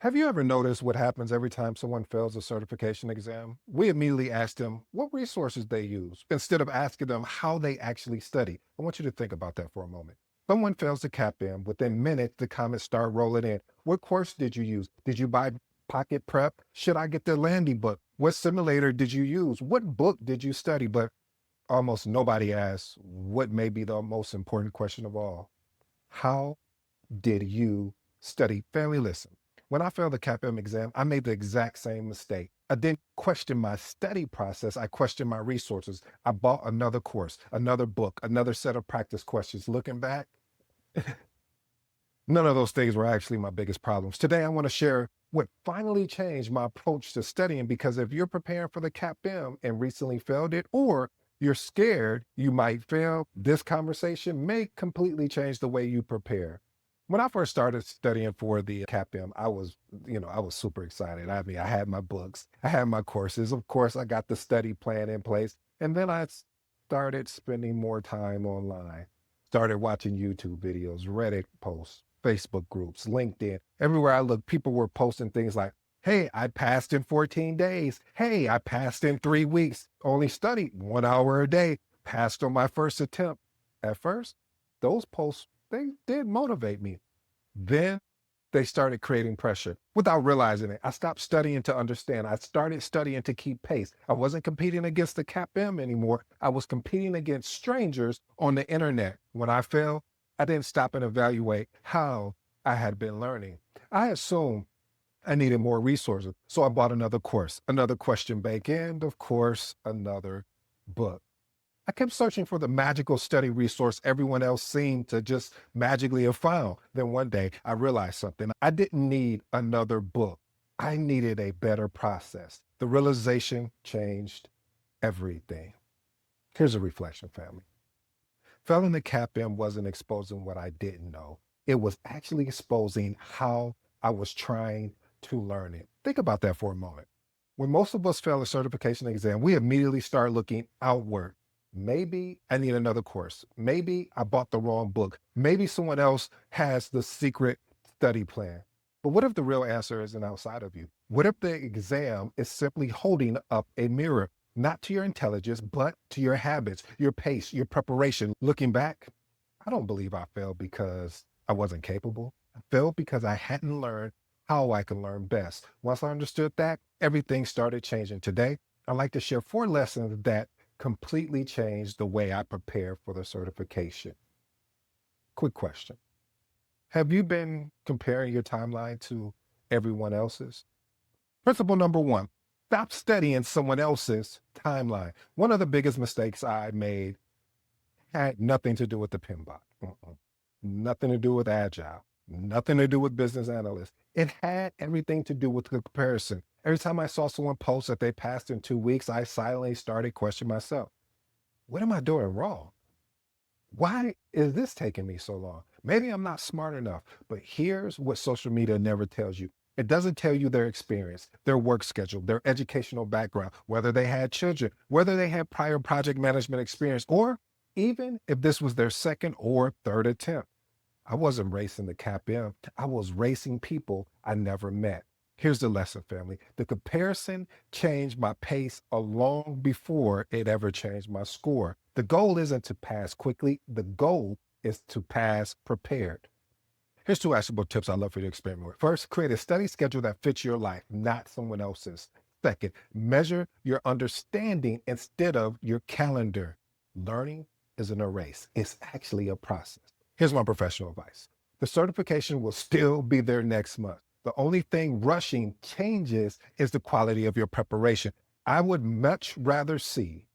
Have you ever noticed what happens every time someone fails a certification exam? We immediately ask them what resources they use instead of asking them how they actually study. I want you to think about that for a moment. Someone fails the CAPM. Within minutes, the comments start rolling in. What course did you use? Did you buy Pocket Prep? Should I get the Landy book? What simulator did you use? What book did you study? But almost nobody asks what may be the most important question of all. How did you study? Family, listen. When I failed the CAPM exam, I made the exact same mistake. I didn't question my study process. I questioned my resources. I bought another course, another book, another set of practice questions. Looking back, none of those things were actually my biggest problems. Today, I want to share what finally changed my approach to studying because if you're preparing for the CAPM and recently failed it, or you're scared you might fail, this conversation may completely change the way you prepare. When I first started studying for the CAPM, I was super excited. I mean, I had my books, I had my courses. Of course, I got the study plan in place. And then I started spending more time online, started watching YouTube videos, Reddit posts, Facebook groups, LinkedIn. Everywhere I looked, people were posting things like, hey, I passed in 14 days. Hey, I passed in 3 weeks. Only studied 1 hour a day. Passed on my first attempt. At first, those posts, they did motivate me. Then they started creating pressure without realizing it. I stopped studying to understand. I started studying to keep pace. I wasn't competing against the CAPM anymore. I was competing against strangers on the internet. When I failed, I didn't stop and evaluate how I had been learning. I assumed I needed more resources. So I bought another course, another question bank, and of course, another book. I kept searching for the magical study resource everyone else seemed to just magically have found. Then one day I realized something. I didn't need another book. I needed a better process. The realization changed everything. Here's a reflection, family. Failing the CAPM wasn't exposing what I didn't know. It was actually exposing how I was trying to learn it. Think about that for a moment. When most of us fail a certification exam, we immediately start looking outward. Maybe I need another course. Maybe I bought the wrong book. Maybe someone else has the secret study plan. But what if the real answer isn't outside of you? What if the exam is simply holding up a mirror, not to your intelligence, but to your habits, your pace, your preparation? Looking back, I don't believe I failed because I wasn't capable. I failed because I hadn't learned how I can learn best. Once I understood that, everything started changing. Today, I'd like to share 4 lessons that completely changed the way I prepare for the certification. Quick question. Have you been comparing your timeline to everyone else's? Principle number 1, stop studying someone else's timeline. One of the biggest mistakes I made had nothing to do with the PMBOK. Nothing to do with Agile. Nothing to do with business analysts. It had everything to do with the comparison. Every time I saw someone post that they passed in 2 weeks, I silently started questioning myself. What am I doing wrong? Why is this taking me so long? Maybe I'm not smart enough, but here's what social media never tells you. It doesn't tell you their experience, their work schedule, their educational background, whether they had children, whether they had prior project management experience, or even if this was their second or third attempt. I wasn't racing the CAPM. I was racing people I never met. Here's the lesson, family. The comparison changed my pace long before it ever changed my score. The goal isn't to pass quickly. The goal is to pass prepared. Here's 2 actionable tips I'd love for you to experiment with. First, create a study schedule that fits your life, not someone else's. Second, measure your understanding instead of your calendar. Learning isn't a race. It's actually a process. Here's my professional advice. The certification will still be there next month. The only thing rushing changes is the quality of your preparation. I would much rather see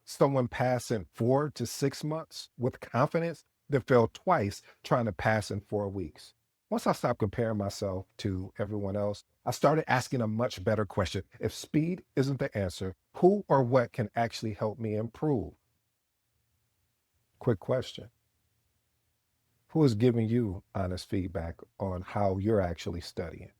someone pass in 4 to 6 months with confidence than fail twice trying to pass in 4 weeks. Once I stopped comparing myself to everyone else, I started asking a much better question. If speed isn't the answer, who or what can actually help me improve? Quick question. Who is giving you honest feedback on how you're actually studying?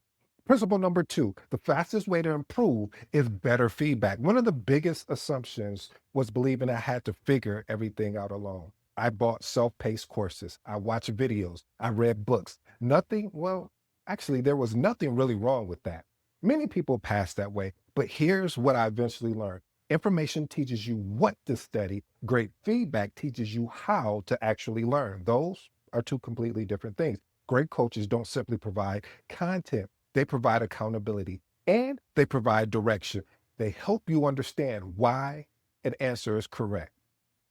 Principle number 2, the fastest way to improve is better feedback. One of the biggest assumptions was believing I had to figure everything out alone. I bought self-paced courses. I watched videos. I read books. Nothing, well, Actually, there was nothing really wrong with that. Many people pass that way, but here's what I eventually learned. Information teaches you what to study. Great feedback teaches you how to actually learn. Those are two completely different things. Great coaches don't simply provide content, they provide accountability and they provide direction. They help you understand why an answer is correct.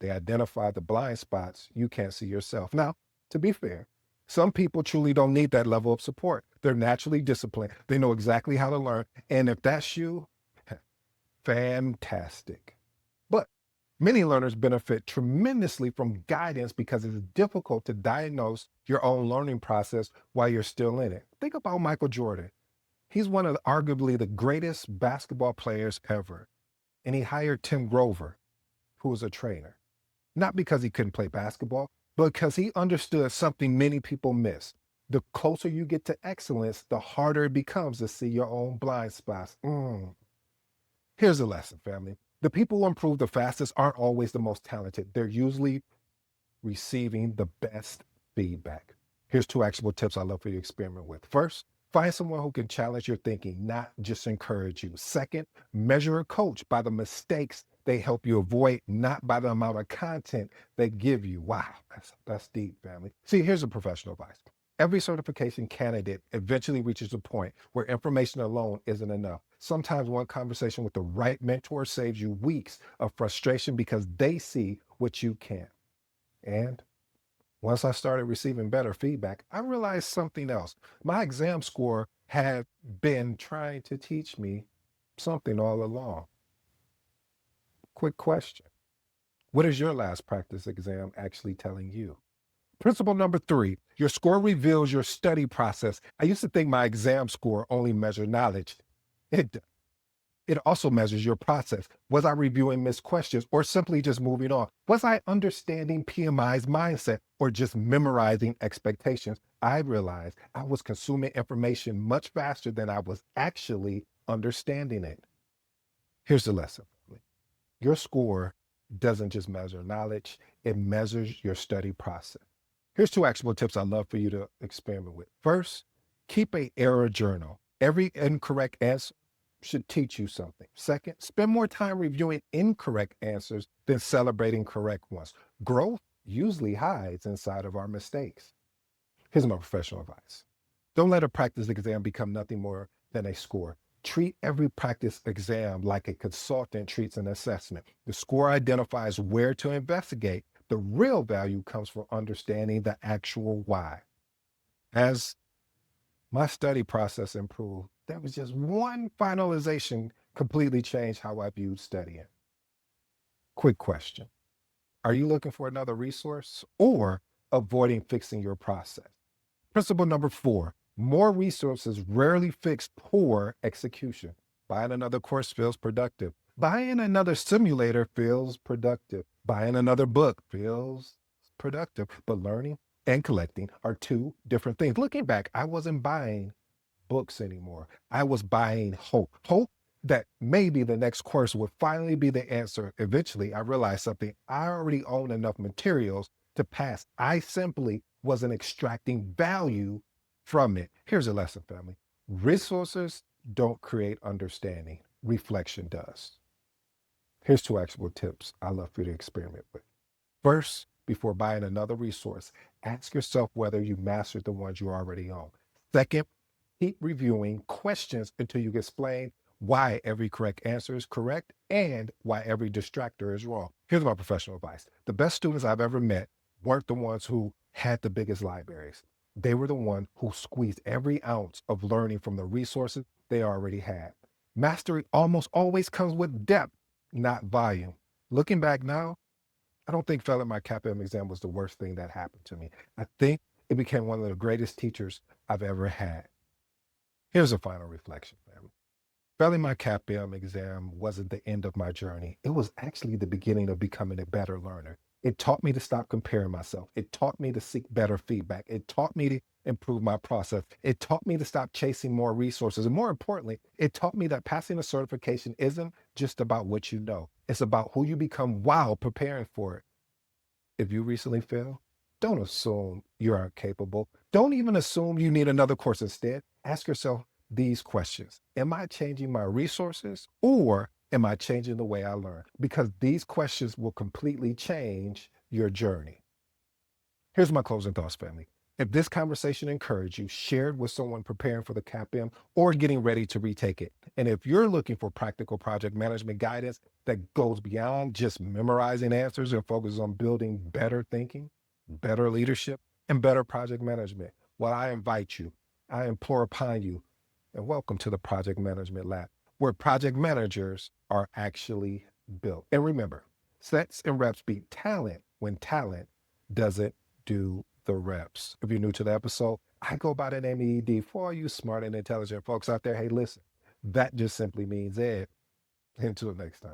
They identify the blind spots you can't see yourself. Now, to be fair, some people truly don't need that level of support. They're naturally disciplined. They know exactly how to learn. And if that's you, fantastic. But many learners benefit tremendously from guidance because it's difficult to diagnose your own learning process while you're still in it. Think about Michael Jordan. He's one of arguably the greatest basketball players ever. And he hired Tim Grover, who was a trainer. Not because he couldn't play basketball, but because he understood something many people miss. The closer you get to excellence, the harder it becomes to see your own blind spots. Here's a lesson, family. The people who improve the fastest aren't always the most talented. They're usually receiving the best feedback. Here's two actionable tips I love for you to experiment with. First, find someone who can challenge your thinking, not just encourage you. Second, measure a coach by the mistakes they help you avoid, not by the amount of content they give you. Wow, that's deep, family. See, here's a professional advice. Every certification candidate eventually reaches a point where information alone isn't enough. Sometimes one conversation with the right mentor saves you weeks of frustration because they see what you can't. And once I started receiving better feedback, I realized something else. My exam score had been trying to teach me something all along. Quick question. What is your last practice exam actually telling you? Principle number 3, your score reveals your study process. I used to think my exam score only measured knowledge. It It also measures your process. Was I reviewing missed questions or simply just moving on? Was I understanding PMI's mindset or just memorizing expectations? I realized I was consuming information much faster than I was actually understanding it. Here's the lesson. Your score doesn't just measure knowledge, it measures your study process. Here's two actionable tips I'd love for you to experiment with. First, keep a error journal. Every incorrect answer should teach you something. Second, spend more time reviewing incorrect answers than celebrating correct ones. Growth usually hides inside of our mistakes. Here's my professional advice. Don't let a practice exam become nothing more than a score. Treat every practice exam like a consultant treats an assessment. The score identifies where to investigate. The real value comes from understanding the actual why. As my study process improved, there was just one finalization completely changed how I viewed studying. Quick question. Are you looking for another resource or avoiding fixing your process? Principle number 4, more resources rarely fix poor execution. Buying another course feels productive. Buying another simulator feels productive. Buying another book feels productive. But learning and collecting are two different things. Looking back, I wasn't buying books anymore. I was buying hope. Hope that maybe the next course would finally be the answer. Eventually, I realized something. I already own enough materials to pass. I simply wasn't extracting value from it. Here's a lesson, family. Resources don't create understanding. Reflection does. Here's two actionable tips I love for you to experiment with. First, before buying another resource, ask yourself whether you mastered the ones you already own. Second, keep reviewing questions until you explain why every correct answer is correct and why every distractor is wrong. Here's my professional advice. The best students I've ever met weren't the ones who had the biggest libraries. They were the ones who squeezed every ounce of learning from the resources they already had. Mastery almost always comes with depth, not volume. Looking back now, I don't think failing my CAPM exam was the worst thing that happened to me. I think it became one of the greatest teachers I've ever had. Here's a final reflection, family. Failing my CAPM exam wasn't the end of my journey. It was actually the beginning of becoming a better learner. It taught me to stop comparing myself. It taught me to seek better feedback. It taught me to improve my process. It taught me to stop chasing more resources. And more importantly, it taught me that passing a certification isn't just about what you know. It's about who you become while preparing for it. If you recently failed, Don't assume you aren't capable. Don't even assume you need another course. Instead, ask yourself these questions. Am I changing my resources or am I changing the way I learn? Because these questions will completely change your journey. Here's my closing thoughts, family. If this conversation encouraged you, share it with someone preparing for the CAPM or getting ready to retake it. And if you're looking for practical project management guidance that goes beyond just memorizing answers and focuses on building better thinking, better leadership, and better project management, well, I invite you, I implore upon you, and welcome to the Project Management Lab, where project managers are actually built. And remember, sets and reps beat talent when talent doesn't do the reps. If you're new to the episode, I go by the name ED. For all you smart and intelligent folks out there, hey, listen, that just simply means Ed. Until next time.